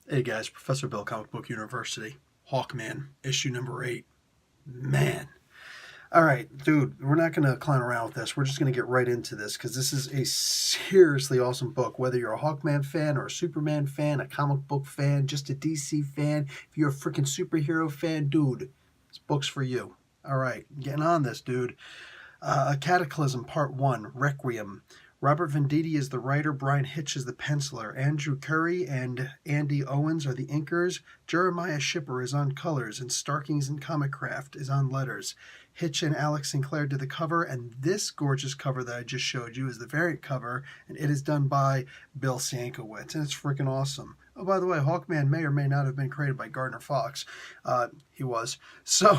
Hey guys, Professor Bill, Comic Book University. Hawkman, issue number 8. Man. Alright, dude, we're not going to clown around with this. We're just going to get right into this because this is a seriously awesome book. Whether you're a Hawkman fan or a Superman fan, a comic book fan, just a DC fan, if you're a freaking superhero fan, dude, this book's for you. Alright, getting on this, dude. A Cataclysm, Part 1, Requiem. Robert Venditti is the writer, Brian Hitch is the penciler, Andrew Curry and Andy Owens are the inkers, Jeremiah Shipper is on colors, and Starkings and Comic Craft is on letters. Hitch and Alex Sinclair did the cover, and this gorgeous cover that I just showed you is the variant cover, and it is done by Bill Sienkiewicz, and it's freaking awesome. Oh, by the way, Hawkman may or may not have been created by Gardner Fox. He was. So,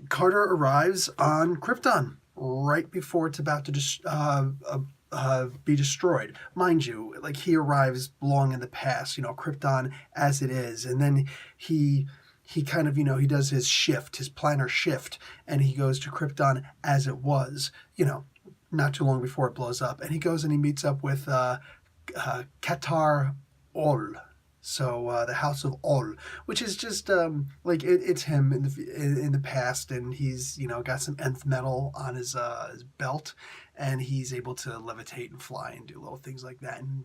Carter arrives on Krypton right before it's about to be destroyed. Mind you, like, he arrives long in the past, Krypton as it is, and then he kind of, he does his shift, his planar shift, and he goes to Krypton as it was, not too long before it blows up, and he goes and he meets up with Catar-Ol. So the House of Ol, which is just it's him in the past, and he's got some nth metal on his belt, and he's able to levitate and fly and do little things like that. And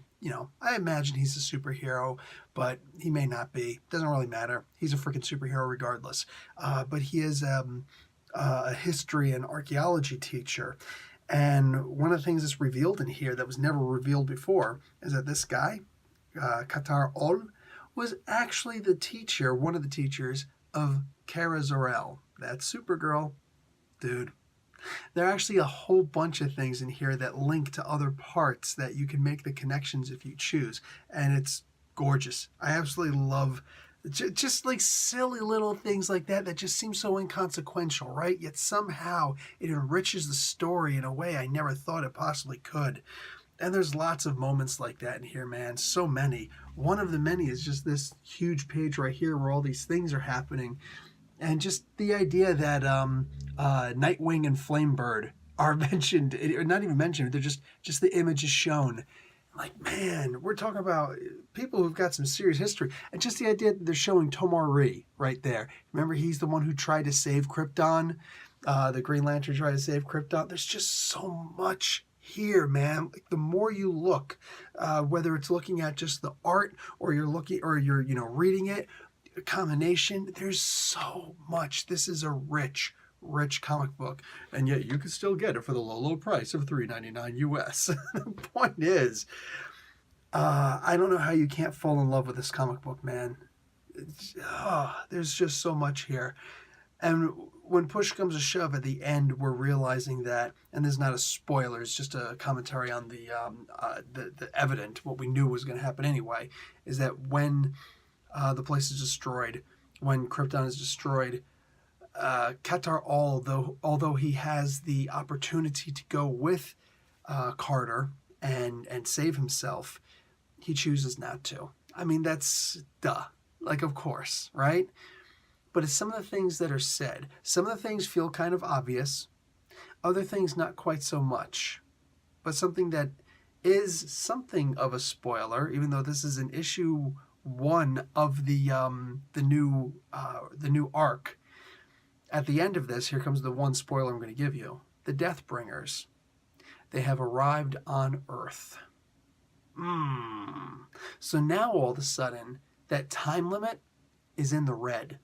I imagine he's a superhero, but he may not be. Doesn't really matter. He's a freaking superhero regardless. But he is a history and archaeology teacher. And one of the things that's revealed in here that was never revealed before is that this guy, Catar-Ol, was actually the teacher, one of the teachers of Catar-Ol. That's Supergirl, dude. There are actually a whole bunch of things in here that link to other parts that you can make the connections if you choose, and it's gorgeous. I absolutely love just like silly little things like that just seem so inconsequential, right? Yet somehow it enriches the story in a way I never thought it possibly could. And there's lots of moments like that in here, man. So many. One of the many is just this huge page right here where all these things are happening. And just the idea that Nightwing and Flamebird are mentioned, or not even mentioned, they're just the image is shown. Like, man, we're talking about people who've got some serious history. And just the idea that they're showing Tomar-Re right there. Remember, he's the one who tried to save Krypton. The Green Lantern tried to save Krypton. There's just so much here, man. Like, the more you look, whether it's looking at just the art or you're reading it, a combination, there's so much. This is a rich comic book, and yet you can still get it for the low price of $3.99 US. The point is, I don't know how you can't fall in love with this comic book, man. There's just so much here. And when push comes to shove at the end, we're realizing that, and this is not a spoiler, it's just a commentary on the evident, what we knew was going to happen anyway, is that when the place is destroyed, when Krypton is destroyed, Catar-Ol, although he has the opportunity to go with Carter and save himself, he chooses not to. I mean, that's duh. Like, of course, right? But it's some of the things that are said. Some of the things feel kind of obvious. Other things not quite so much. But something that is something of a spoiler, even though this is an issue 1 of the new arc. At the end of this, here comes the one spoiler I'm going to give you. The Deathbringers. They have arrived on Earth. So now all of a sudden, that time limit is in the red.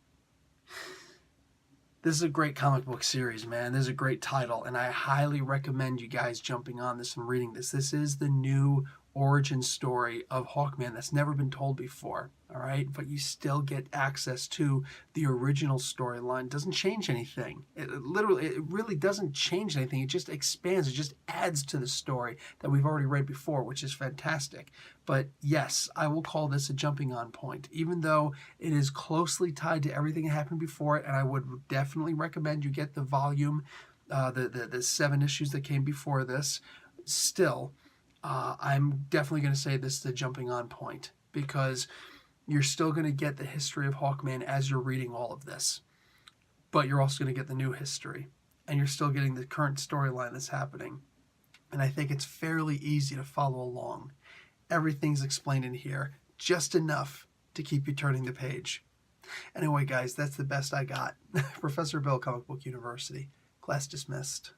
This is a great comic book series, man. This is a great title, and I highly recommend you guys jumping on this and reading this. This is the new origin story of Hawkman that's never been told before, all right? But you still get access to the original storyline. It doesn't change anything. It really doesn't change anything. It just expands. It just adds to the story that we've already read before, which is fantastic. But yes, I will call this a jumping on point, even though it is closely tied to everything that happened before it, and I would definitely recommend you get the volume, the 7 issues that came before this. Still, I'm definitely going to say this is the jumping on point, because you're still going to get the history of Hawkman as you're reading all of this, but you're also going to get the new history, and you're still getting the current storyline that's happening. And I think it's fairly easy to follow along. everything's explained in here, just enough to keep you turning the page. Anyway, guys, that's the best I got. Professor Bill, Comic Book University. Class dismissed.